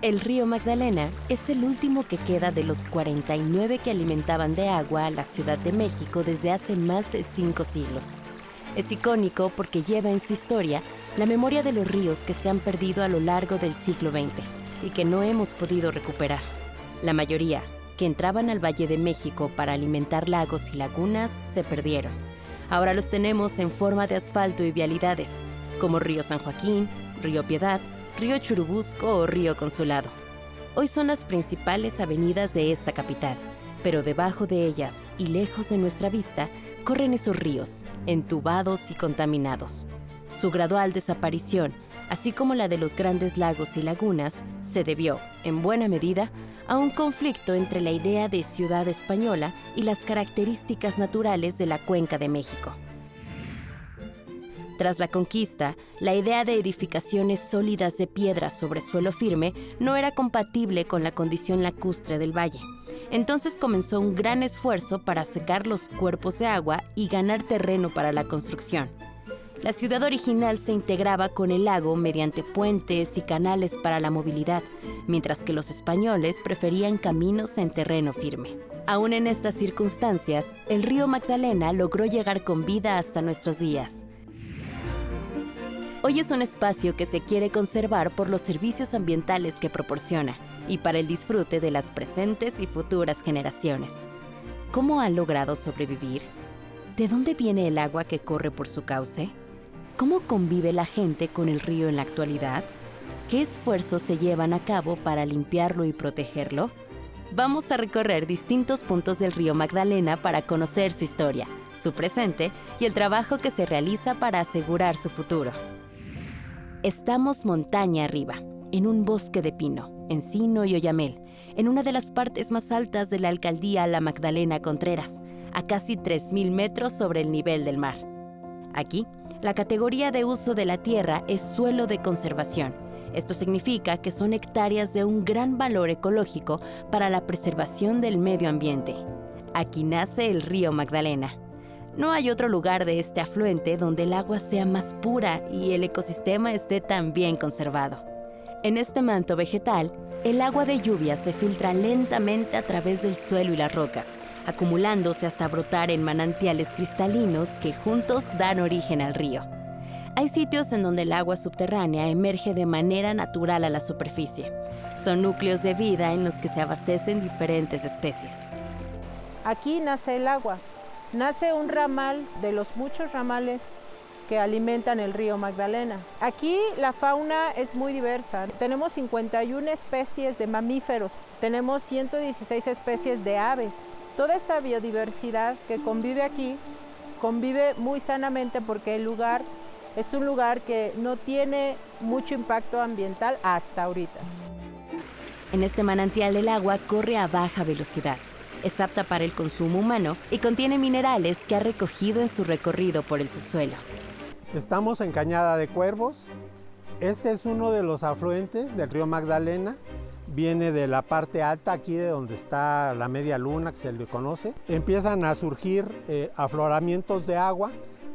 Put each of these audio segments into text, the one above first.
El río Magdalena es el último que queda de los 49 que alimentaban de agua a la Ciudad de México desde hace más de 5 siglos. Es icónico porque lleva en su historia la memoria de los ríos que se han perdido a lo largo del siglo XX y que no hemos podido recuperar. La mayoría, que entraban al Valle de México para alimentar lagos y lagunas, se perdieron. Ahora los tenemos en forma de asfalto y vialidades, como Río San Joaquín, Río Piedad, Río Churubusco o Río Consulado. Hoy son las principales avenidas de esta capital, pero debajo de ellas y lejos de nuestra vista corren esos ríos, entubados y contaminados. Su gradual desaparición, así como la de los grandes lagos y lagunas, se debió, en buena medida, a un conflicto entre la idea de ciudad española y las características naturales de la Cuenca de México. Tras la conquista, la idea de edificaciones sólidas de piedra sobre suelo firme no era compatible con la condición lacustre del valle. Entonces comenzó un gran esfuerzo para secar los cuerpos de agua y ganar terreno para la construcción. La ciudad original se integraba con el lago mediante puentes y canales para la movilidad, mientras que los españoles preferían caminos en terreno firme. Aún en estas circunstancias, el río Magdalena logró llegar con vida hasta nuestros días. Hoy es un espacio que se quiere conservar por los servicios ambientales que proporciona y para el disfrute de las presentes y futuras generaciones. ¿Cómo ha logrado sobrevivir? ¿De dónde viene el agua que corre por su cauce? ¿Cómo convive la gente con el río en la actualidad? ¿Qué esfuerzos se llevan a cabo para limpiarlo y protegerlo? Vamos a recorrer distintos puntos del río Magdalena para conocer su historia, su presente y el trabajo que se realiza para asegurar su futuro. Estamos montaña arriba, en un bosque de pino, encino y oyamel, en una de las partes más altas de la alcaldía La Magdalena Contreras, a casi 3.000 metros sobre el nivel del mar. Aquí, la categoría de uso de la tierra es suelo de conservación. Esto significa que son hectáreas de un gran valor ecológico para la preservación del medio ambiente. Aquí nace el río Magdalena. No hay otro lugar de este afluente donde el agua sea más pura y el ecosistema esté tan bien conservado. En este manto vegetal, el agua de lluvia se filtra lentamente a través del suelo y las rocas, acumulándose hasta brotar en manantiales cristalinos que juntos dan origen al río. Hay sitios en donde el agua subterránea emerge de manera natural a la superficie. Son núcleos de vida en los que se abastecen diferentes especies. Aquí nace el agua. Nace un ramal de los muchos ramales que alimentan el río Magdalena. Aquí la fauna es muy diversa. Tenemos 51 especies de mamíferos, tenemos 116 especies de aves. Toda esta biodiversidad que convive aquí, convive muy sanamente porque el lugar es un lugar que no tiene mucho impacto ambiental hasta ahorita. En este manantial el agua corre a baja velocidad. Es apta para el consumo humano y contiene minerales que ha recogido en su recorrido por el subsuelo. Estamos en Cañada de Cuervos. Este es uno de los afluentes del río Magdalena. Viene de la parte alta, aquí de donde está la media luna, que se le conoce. Empiezan a surgir afloramientos de agua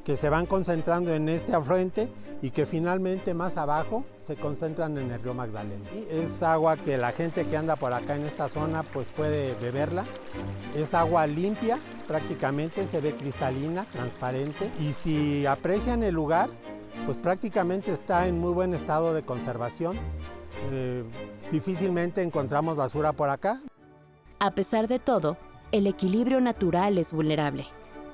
que se van concentrando en este afluente y que finalmente más abajo se concentran en el río Magdalena. Y es agua que la gente que anda por acá en esta zona pues puede beberla. Es agua limpia, prácticamente se ve cristalina, transparente. Y si aprecian el lugar, pues prácticamente está en muy buen estado de conservación. Difícilmente encontramos basura por acá. A pesar de todo, el equilibrio natural es vulnerable.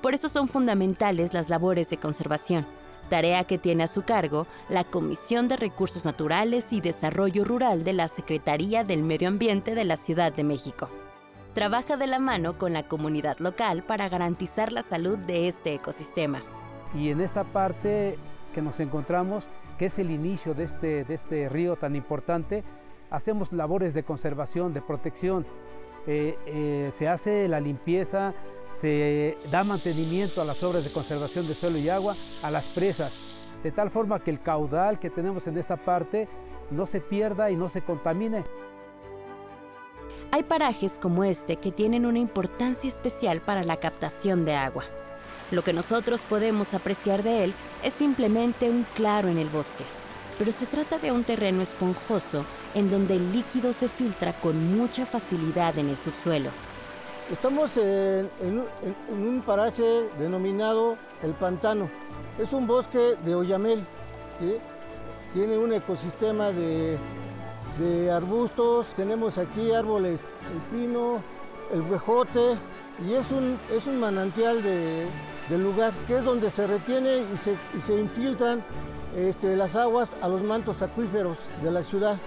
Por eso son fundamentales las labores de conservación, tarea que tiene a su cargo la Comisión de Recursos Naturales y Desarrollo Rural de la Secretaría del Medio Ambiente de la Ciudad de México. Trabaja de la mano con la comunidad local para garantizar la salud de este ecosistema. Y en esta parte que nos encontramos, que es el inicio de este río tan importante, hacemos labores de conservación, de protección. Se hace la limpieza, se da mantenimiento a las obras de conservación de suelo y agua, a las presas, de tal forma que el caudal que tenemos en esta parte no se pierda y no se contamine. Hay parajes como este que tienen una importancia especial para la captación de agua. Lo que nosotros podemos apreciar de él es simplemente un claro en el bosque. pero se trata de un terreno esponjoso en donde el líquido se filtra con mucha facilidad en el subsuelo. Estamos en un paraje denominado El Pantano. Es un bosque de oyamel, ¿sí? Tiene un ecosistema de arbustos, tenemos aquí árboles, el pino, el huejote, y es un manantial del lugar, que es donde se retiene y se infiltran las aguas a los mantos acuíferos de la ciudad.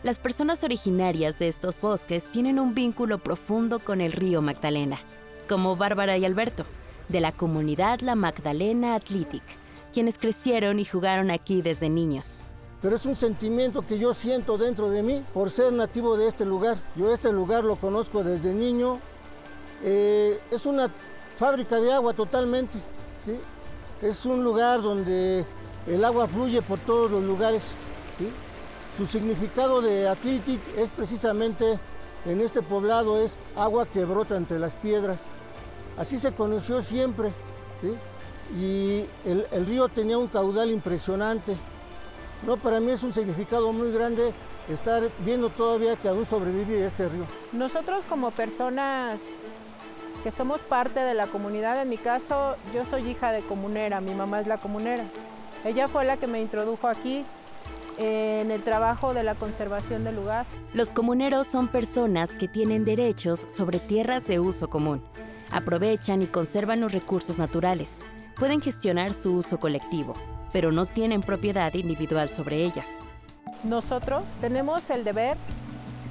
Las personas originarias de estos bosques tienen un vínculo profundo con el río Magdalena, como Bárbara y Alberto, de la comunidad La Magdalena Athletic, quienes crecieron y jugaron aquí desde niños. Pero es un sentimiento que yo siento dentro de mí por ser nativo de este lugar. Yo este lugar lo conozco desde niño. Es una fábrica de agua totalmente, ¿sí? Es un lugar donde el agua fluye por todos los lugares, ¿sí? Su significado de Athletic es precisamente, en este poblado, es agua que brota entre las piedras. Así se conoció siempre, ¿sí? Y el río tenía un caudal impresionante. No, para mí es un significado muy grande estar viendo todavía que aún sobrevive este río. Nosotros como personas que somos parte de la comunidad, en mi caso yo soy hija de comunera, mi mamá es la comunera. Ella fue la que me introdujo aquí en el trabajo de la conservación del lugar. Los comuneros son personas que tienen derechos sobre tierras de uso común. Aprovechan y conservan los recursos naturales. Pueden gestionar su uso colectivo, pero no tienen propiedad individual sobre ellas. Nosotros tenemos el deber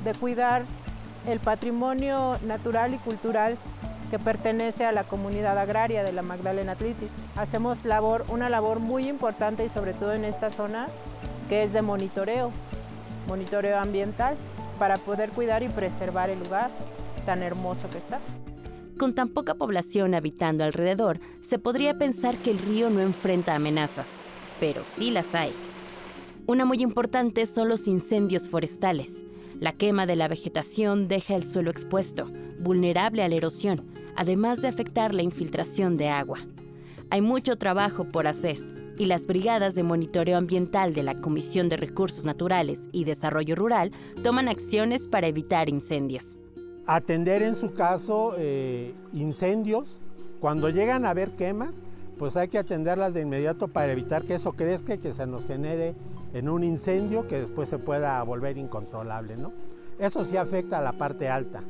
de cuidar el patrimonio natural y cultural que pertenece a la comunidad agraria de la Magdalena Athletic. Hacemos una labor muy importante y sobre todo en esta zona que es de monitoreo ambiental para poder cuidar y preservar el lugar tan hermoso que está. Con tan poca población habitando alrededor, se podría pensar que el río no enfrenta amenazas, pero sí las hay. Una muy importante son los incendios forestales. La quema de la vegetación deja el suelo expuesto, vulnerable a la erosión, además de afectar la infiltración de agua. Hay mucho trabajo por hacer y las brigadas de monitoreo ambiental de la Comisión de Recursos Naturales y Desarrollo Rural toman acciones para evitar incendios. Atender en su caso incendios. Cuando llegan a haber quemas, pues hay que atenderlas de inmediato para evitar que eso crezca y que se nos genere en un incendio que después se pueda volver incontrolable, ¿no? Eso sí afecta a la parte alta.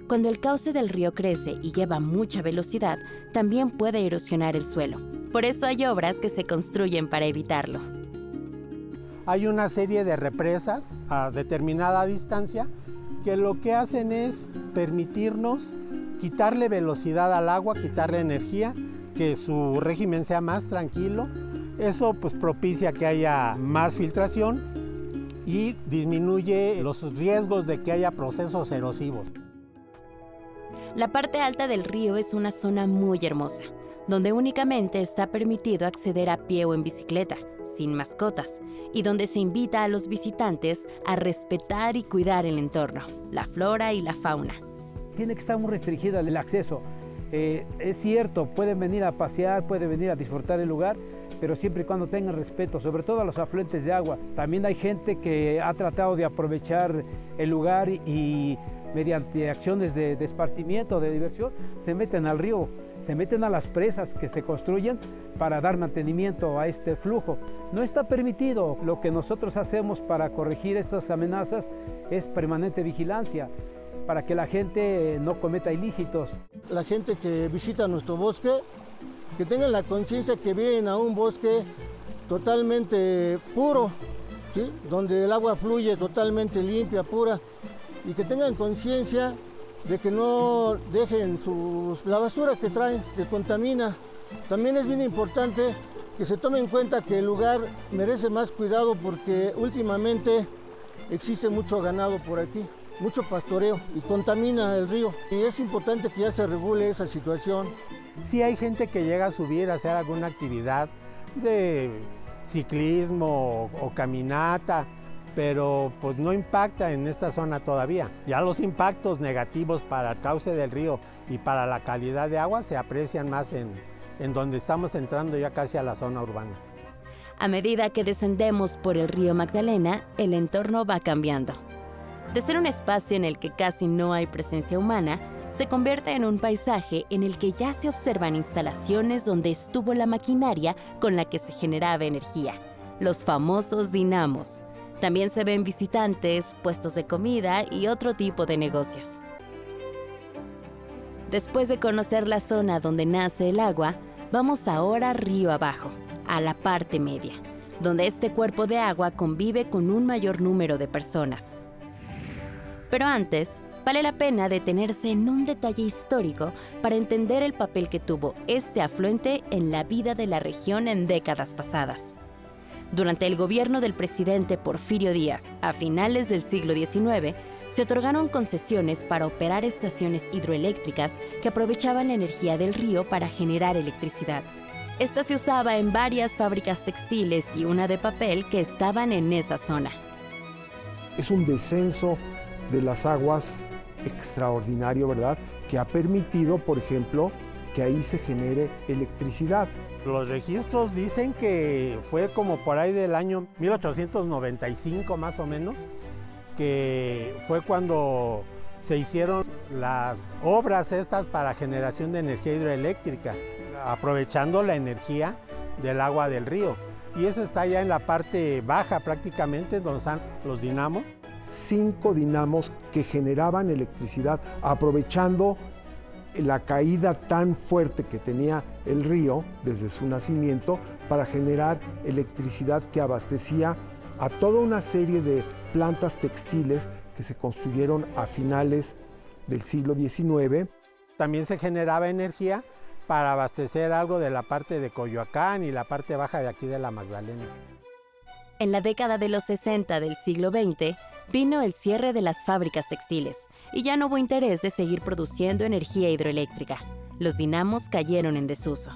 Cuando el cauce del río crece y lleva mucha velocidad, también puede erosionar el suelo. Por eso hay obras que se construyen para evitarlo. Hay una serie de represas a determinada distancia que lo que hacen es permitirnos quitarle velocidad al agua, quitarle energía, que su régimen sea más tranquilo. Eso pues propicia que haya más filtración y disminuye los riesgos de que haya procesos erosivos. La parte alta del río es una zona muy hermosa, donde únicamente está permitido acceder a pie o en bicicleta, sin mascotas, y donde se invita a los visitantes a respetar y cuidar el entorno, la flora y la fauna. Tiene que estar muy restringido el acceso. Es cierto, pueden venir a pasear, pueden venir a disfrutar el lugar, pero siempre y cuando tengan respeto, sobre todo a los afluentes de agua. También hay gente que ha tratado de aprovechar el lugar y mediante acciones de esparcimiento, de diversión, se meten al río, se meten a las presas que se construyen para dar mantenimiento a este flujo. No está permitido. Lo que nosotros hacemos para corregir estas amenazas es permanente vigilancia, para que la gente no cometa ilícitos. La gente que visita nuestro bosque, que tengan la conciencia que vienen a un bosque totalmente puro, ¿sí? Donde el agua fluye totalmente limpia, pura, y que tengan conciencia de que no dejen la basura que traen, que contamina. También es bien importante que se tome en cuenta que el lugar merece más cuidado porque últimamente existe mucho ganado por aquí, mucho pastoreo y contamina el río. Y es importante que ya se regule esa situación. Sí hay gente que llega a subir a hacer alguna actividad de ciclismo o caminata, pero pues no impacta en esta zona todavía. Ya los impactos negativos para el cauce del río y para la calidad de agua se aprecian más en donde estamos entrando ya casi a la zona urbana. A medida que descendemos por el río Magdalena, el entorno va cambiando. De ser un espacio en el que casi no hay presencia humana, se convierte en un paisaje en el que ya se observan instalaciones donde estuvo la maquinaria con la que se generaba energía, los famosos dinamos. También se ven visitantes, puestos de comida y otro tipo de negocios. Después de conocer la zona donde nace el agua, vamos ahora río abajo, a la parte media, donde este cuerpo de agua convive con un mayor número de personas. Pero antes, vale la pena detenerse en un detalle histórico para entender el papel que tuvo este afluente en la vida de la región en décadas pasadas. Durante el gobierno del presidente Porfirio Díaz, a finales del siglo XIX, se otorgaron concesiones para operar estaciones hidroeléctricas que aprovechaban la energía del río para generar electricidad. Esta se usaba en varias fábricas textiles y una de papel que estaban en esa zona. Es un descenso de las aguas extraordinario, ¿verdad?, que ha permitido, por ejemplo, que ahí se genere electricidad. Los registros dicen que fue como por ahí del año 1895 más o menos, que fue cuando se hicieron las obras estas para generación de energía hidroeléctrica, aprovechando la energía del agua del río. Y eso está ya en la parte baja prácticamente, donde están los dinamos. 5 dinamos que generaban electricidad aprovechando la caída tan fuerte que tenía el río desde su nacimiento para generar electricidad que abastecía a toda una serie de plantas textiles que se construyeron a finales del siglo XIX. También se generaba energía para abastecer algo de la parte de Coyoacán y la parte baja de aquí de la Magdalena. En la década de los 60 del siglo XX, vino el cierre de las fábricas textiles y ya no hubo interés de seguir produciendo energía hidroeléctrica. Los dinamos cayeron en desuso.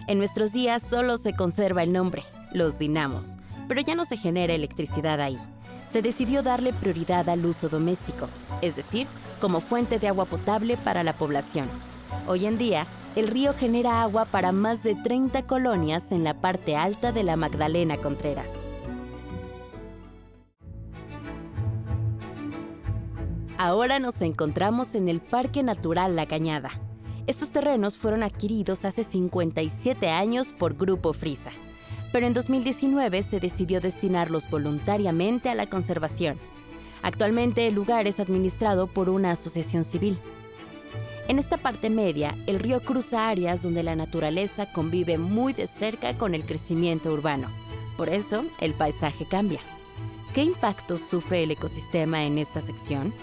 En nuestros días solo se conserva el nombre, los dinamos, pero ya no se genera electricidad ahí. Se decidió darle prioridad al uso doméstico, es decir, como fuente de agua potable para la población. Hoy en día, el río genera agua para más de 30 colonias en la parte alta de la Magdalena Contreras. Ahora nos encontramos en el Parque Natural La Cañada. Estos terrenos fueron adquiridos hace 57 años por Grupo Frisa, pero en 2019 se decidió destinarlos voluntariamente a la conservación. Actualmente el lugar es administrado por una asociación civil. En esta parte media, el río cruza áreas donde la naturaleza convive muy de cerca con el crecimiento urbano. Por eso, el paisaje cambia. ¿Qué impactos sufre el ecosistema en esta sección?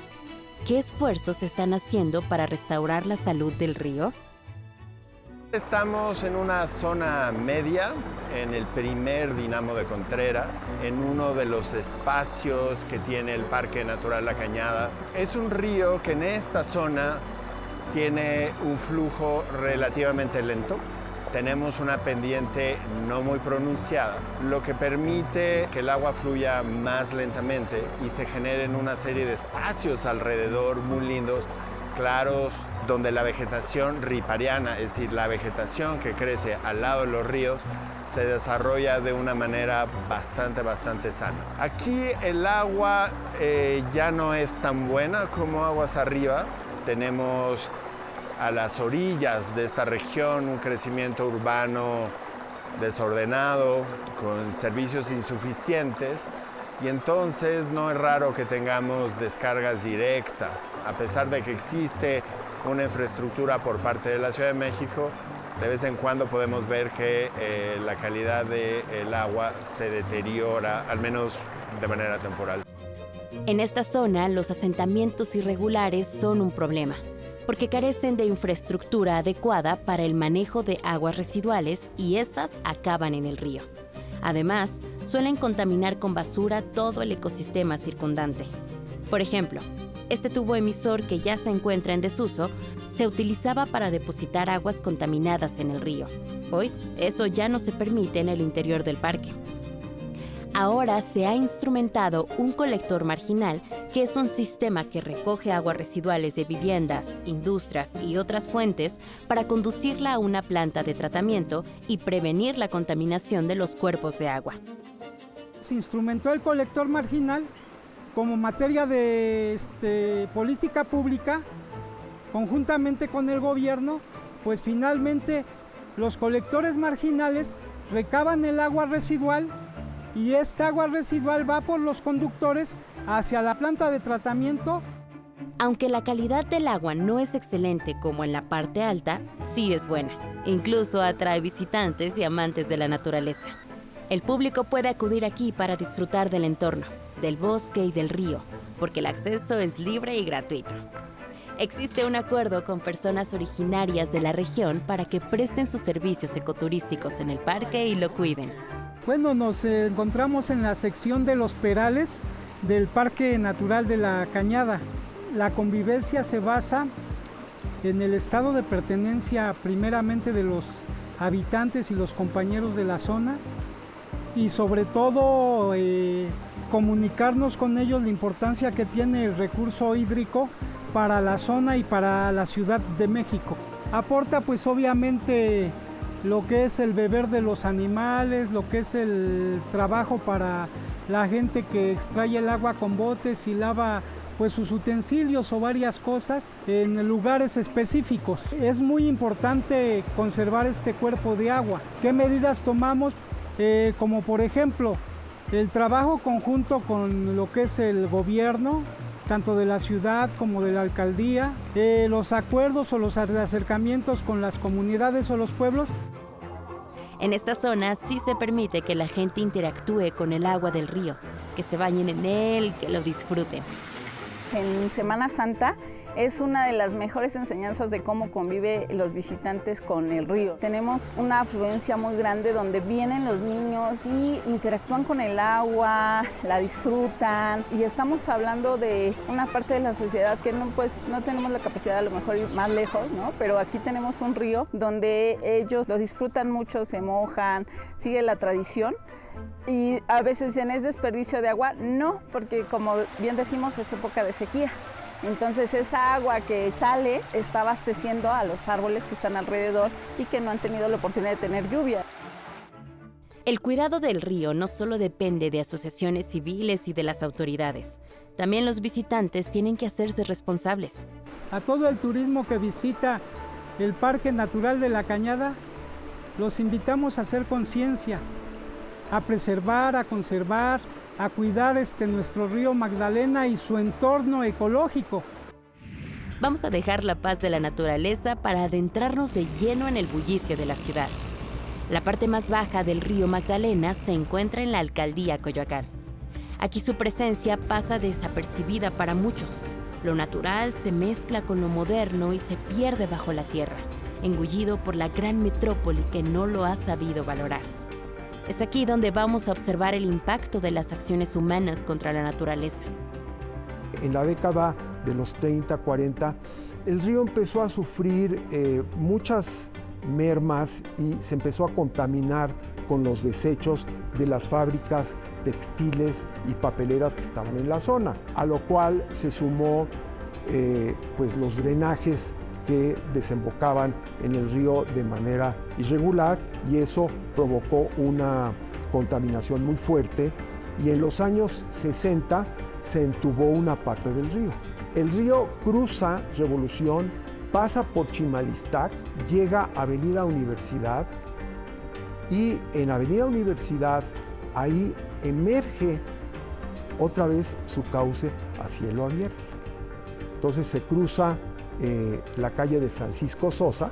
¿Qué esfuerzos se están haciendo para restaurar la salud del río? Estamos en una zona media, en el primer dinamo de Contreras, en uno de los espacios que tiene el Parque Natural La Cañada. Es un río que en esta zona tiene un flujo relativamente lento. Tenemos una pendiente no muy pronunciada, lo que permite que el agua fluya más lentamente y se generen una serie de espacios alrededor muy lindos, claros, donde la vegetación ripariana, es decir, la vegetación que crece al lado de los ríos, se desarrolla de una manera bastante sana. Aquí el agua ya no es tan buena como aguas arriba. Tenemos a las orillas de esta región un crecimiento urbano desordenado, con servicios insuficientes, y entonces no es raro que tengamos descargas directas. A pesar de que existe una infraestructura por parte de la Ciudad de México, de vez en cuando podemos ver que la calidad del agua se deteriora, al menos de manera temporal. En esta zona, los asentamientos irregulares son un problema, porque carecen de infraestructura adecuada para el manejo de aguas residuales y estas acaban en el río. Además, suelen contaminar con basura todo el ecosistema circundante. Por ejemplo, este tubo emisor que ya se encuentra en desuso se utilizaba para depositar aguas contaminadas en el río. Hoy, eso ya no se permite en el interior del parque. Ahora se ha instrumentado un colector marginal, que es un sistema que recoge aguas residuales de viviendas, industrias y otras fuentes para conducirla a una planta de tratamiento y prevenir la contaminación de los cuerpos de agua. Se instrumentó el colector marginal como materia de política pública, conjuntamente con el gobierno, pues finalmente los colectores marginales recaban el agua residual y esta agua residual va por los conductores hacia la planta de tratamiento. Aunque la calidad del agua no es excelente como en la parte alta, sí es buena. Incluso atrae visitantes y amantes de la naturaleza. El público puede acudir aquí para disfrutar del entorno, del bosque y del río, porque el acceso es libre y gratuito. Existe un acuerdo con personas originarias de la región para que presten sus servicios ecoturísticos en el parque y lo cuiden. Bueno, nos encontramos en la sección de los perales del Parque Natural de la Cañada. La convivencia se basa en el estado de pertenencia primeramente de los habitantes y los compañeros de la zona y sobre todo comunicarnos con ellos la importancia que tiene el recurso hídrico para la zona y para la Ciudad de México. Aporta pues obviamente lo que es el beber de los animales, lo que es el trabajo para la gente que extrae el agua con botes y lava pues sus utensilios o varias cosas en lugares específicos. Es muy importante conservar este cuerpo de agua. ¿Qué medidas tomamos? Como por ejemplo, el trabajo conjunto con lo que es el gobierno, tanto de la ciudad como de la alcaldía, los acuerdos o los acercamientos con las comunidades o los pueblos. En esta zona sí se permite que la gente interactúe con el agua del río, que se bañen en él, que lo disfruten. En Semana Santa es una de las mejores enseñanzas de cómo conviven los visitantes con el río. Tenemos una afluencia muy grande donde vienen los niños y interactúan con el agua, la disfrutan y estamos hablando de una parte de la sociedad que no tenemos la capacidad de a lo mejor ir más lejos, ¿no? Pero aquí tenemos un río donde ellos lo disfrutan mucho, se mojan, sigue la tradición. Y a veces dicen, ¿es desperdicio de agua? No, porque como bien decimos, es época de sequía. Entonces esa agua que sale está abasteciendo a los árboles que están alrededor y que no han tenido la oportunidad de tener lluvia. El cuidado del río no solo depende de asociaciones civiles y de las autoridades. También los visitantes tienen que hacerse responsables. A todo el turismo que visita el Parque Natural de la Cañada, los invitamos a hacer conciencia, a preservar, a conservar, a cuidar nuestro río Magdalena y su entorno ecológico. Vamos a dejar la paz de la naturaleza para adentrarnos de lleno en el bullicio de la ciudad. La parte más baja del río Magdalena se encuentra en la alcaldía Coyoacán. Aquí su presencia pasa desapercibida para muchos. Lo natural se mezcla con lo moderno y se pierde bajo la tierra, engullido por la gran metrópoli que no lo ha sabido valorar. Es aquí donde vamos a observar el impacto de las acciones humanas contra la naturaleza. En la década de los 30, 40, el río empezó a sufrir muchas mermas y se empezó a contaminar con los desechos de las fábricas textiles y papeleras que estaban en la zona, a lo cual se sumó pues los drenajes que desembocaban en el río de manera irregular y eso provocó una contaminación muy fuerte y en los años 60 se entubó una parte del río. El río cruza Revolución, pasa por Chimalistac, llega a Avenida Universidad y en Avenida Universidad ahí emerge otra vez su cauce a cielo abierto. Entonces se cruza la calle de Francisco Sosa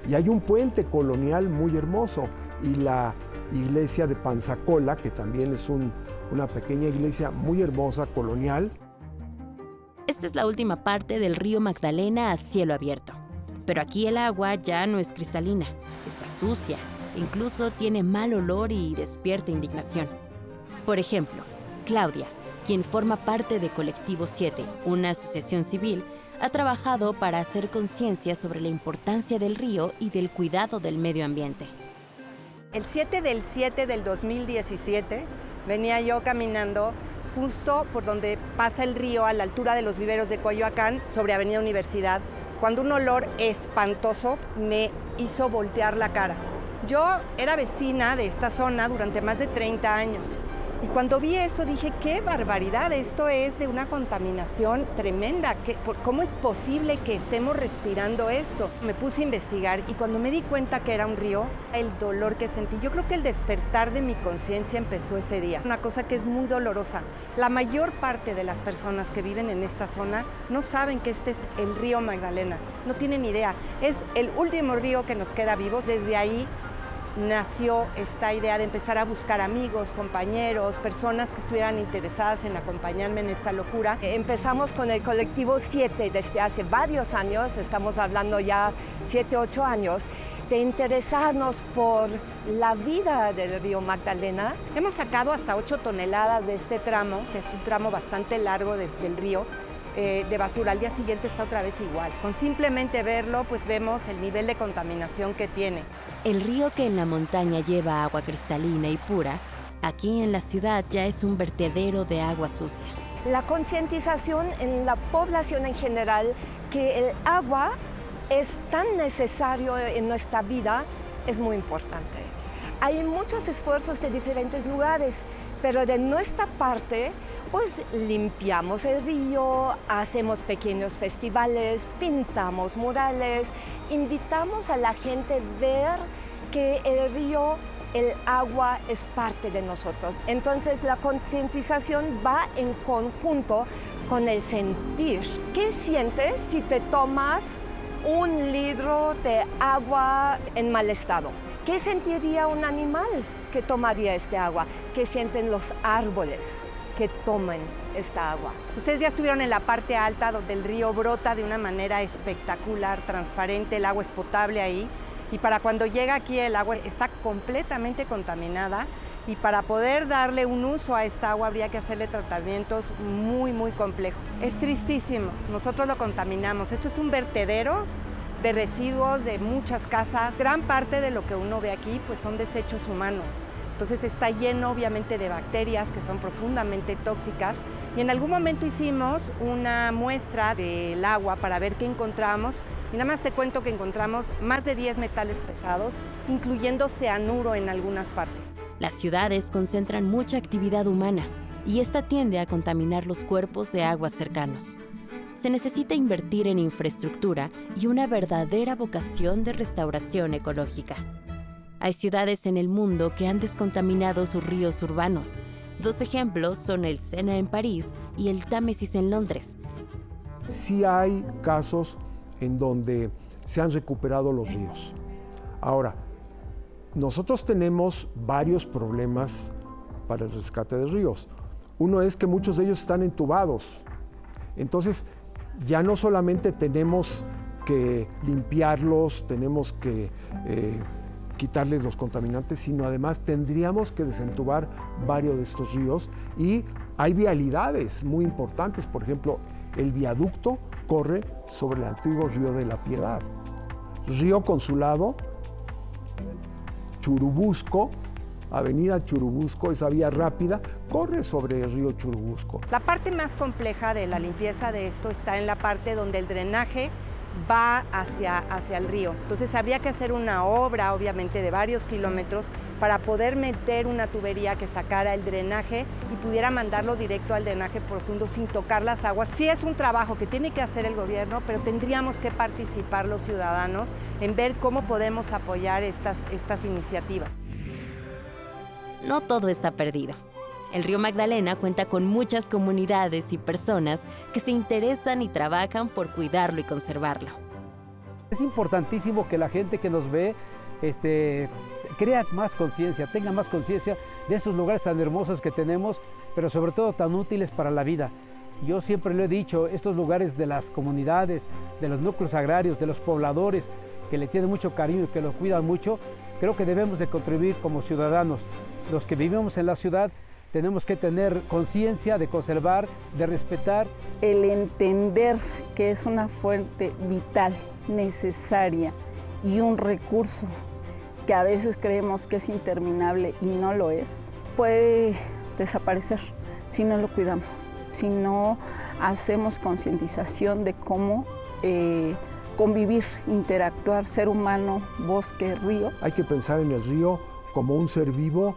y hay un puente colonial muy hermoso y la iglesia de Panzacola, que también es una pequeña iglesia muy hermosa colonial. Esta es la última parte del río Magdalena a cielo abierto. Pero aquí el agua ya no es cristalina, está sucia, incluso tiene mal olor y despierta indignación. Por ejemplo, Claudia, quien forma parte de Colectivo 7, una asociación civil, ha trabajado para hacer conciencia sobre la importancia del río y del cuidado del medio ambiente. El 7 del 7 del 2017 venía yo caminando justo por donde pasa el río a la altura de los viveros de Coyoacán, sobre Avenida Universidad, cuando un olor espantoso me hizo voltear la cara. Yo era vecina de esta zona durante más de 30 años. Y cuando vi eso dije, qué barbaridad, esto es de una contaminación tremenda. ¿Cómo es posible que estemos respirando esto? Me puse a investigar y cuando me di cuenta que era un río, el dolor que sentí, yo creo que el despertar de mi conciencia empezó ese día. Una cosa que es muy dolorosa. La mayor parte de las personas que viven en esta zona no saben que este es el río Magdalena, no tienen idea. Es el último río que nos queda vivos. Desde ahí nació esta idea de empezar a buscar amigos, compañeros, personas que estuvieran interesadas en acompañarme en esta locura. Empezamos con el colectivo 7 desde hace varios años, estamos hablando ya 7, 8 años, de interesarnos por la vida del río Magdalena. Hemos sacado hasta 8 toneladas de este tramo, que es un tramo bastante largo del río, de basura. Al día siguiente está otra vez igual. Con simplemente verlo, pues vemos el nivel de contaminación que tiene. El río que en la montaña lleva agua cristalina y pura, aquí en la ciudad ya es un vertedero de agua sucia. La concientización en la población en general que el agua es tan necesario en nuestra vida es muy importante. Hay muchos esfuerzos de diferentes lugares, pero de nuestra parte, pues limpiamos el río, hacemos pequeños festivales, pintamos murales, invitamos a la gente a ver que el río, el agua es parte de nosotros. Entonces la concientización va en conjunto con el sentir. ¿Qué sientes si te tomas un litro de agua en mal estado? ¿Qué sentiría un animal que tomaría este agua? ¿Qué sienten los árboles que tomen esta agua? Ustedes ya estuvieron en la parte alta donde el río brota de una manera espectacular, transparente, el agua es potable ahí y para cuando llega aquí el agua está completamente contaminada y para poder darle un uso a esta agua habría que hacerle tratamientos muy, muy complejos. Es tristísimo, nosotros lo contaminamos, esto es un vertedero de residuos de muchas casas. Gran parte de lo que uno ve aquí pues son desechos humanos. Entonces está lleno obviamente de bacterias que son profundamente tóxicas y en algún momento hicimos una muestra del agua para ver qué encontramos y nada más te cuento que encontramos más de 10 metales pesados, incluyendo cianuro en algunas partes. Las ciudades concentran mucha actividad humana y esta tiende a contaminar los cuerpos de aguas cercanos. Se necesita invertir en infraestructura y una verdadera vocación de restauración ecológica. Hay ciudades en el mundo que han descontaminado sus ríos urbanos. 2 ejemplos son el Sena en París y el Támesis en Londres. Sí hay casos en donde se han recuperado los ríos. Ahora, nosotros tenemos varios problemas para el rescate de ríos. Uno es que muchos de ellos están entubados. Entonces, ya no solamente tenemos que limpiarlos, tenemos que quitarles los contaminantes, sino además tendríamos que desentubar varios de estos ríos y hay vialidades muy importantes. Por ejemplo, el viaducto corre sobre el antiguo río de la Piedad. Río Consulado, Churubusco, Avenida Churubusco, esa vía rápida, corre sobre el río Churubusco. La parte más compleja de la limpieza de esto está en la parte donde el drenaje va hacia el río. Entonces habría que hacer una obra, obviamente, de varios kilómetros para poder meter una tubería que sacara el drenaje y pudiera mandarlo directo al drenaje profundo sin tocar las aguas. Sí es un trabajo que tiene que hacer el gobierno, pero tendríamos que participar los ciudadanos en ver cómo podemos apoyar estas iniciativas. No todo está perdido. El río Magdalena cuenta con muchas comunidades y personas que se interesan y trabajan por cuidarlo y conservarlo. Es importantísimo que la gente que nos ve crea más conciencia, tenga más conciencia de estos lugares tan hermosos que tenemos, pero sobre todo tan útiles para la vida. Yo siempre lo he dicho, estos lugares de las comunidades, de los núcleos agrarios, de los pobladores, que le tienen mucho cariño y que lo cuidan mucho, creo que debemos de contribuir como ciudadanos. Los que vivimos en la ciudad tenemos que tener conciencia de conservar, de respetar. El entender que es una fuente vital, necesaria y un recurso que a veces creemos que es interminable y no lo es, puede desaparecer si no lo cuidamos, si no hacemos concientización de cómo convivir, interactuar, ser humano, bosque, río. Hay que pensar en el río como un ser vivo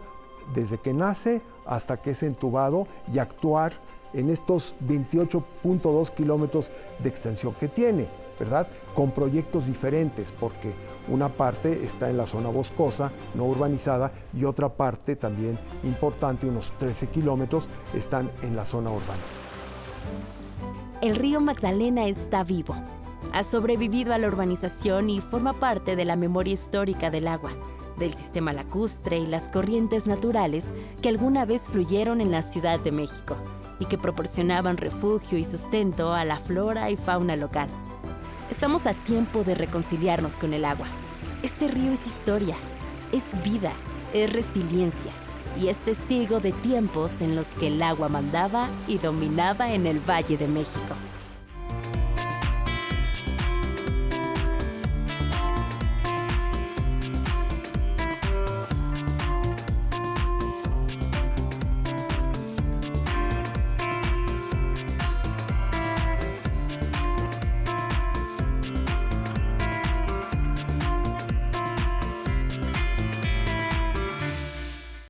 desde que nace hasta que es entubado y actuar en estos 28.2 kilómetros de extensión que tiene, ¿verdad? Con proyectos diferentes, porque una parte está en la zona boscosa, no urbanizada, y otra parte también importante, unos 13 kilómetros, están en la zona urbana. El río Magdalena está vivo. Ha sobrevivido a la urbanización y forma parte de la memoria histórica del agua, del sistema lacustre y las corrientes naturales que alguna vez fluyeron en la Ciudad de México y que proporcionaban refugio y sustento a la flora y fauna local. Estamos a tiempo de reconciliarnos con el agua. Este río es historia, es vida, es resiliencia y es testigo de tiempos en los que el agua mandaba y dominaba en el Valle de México.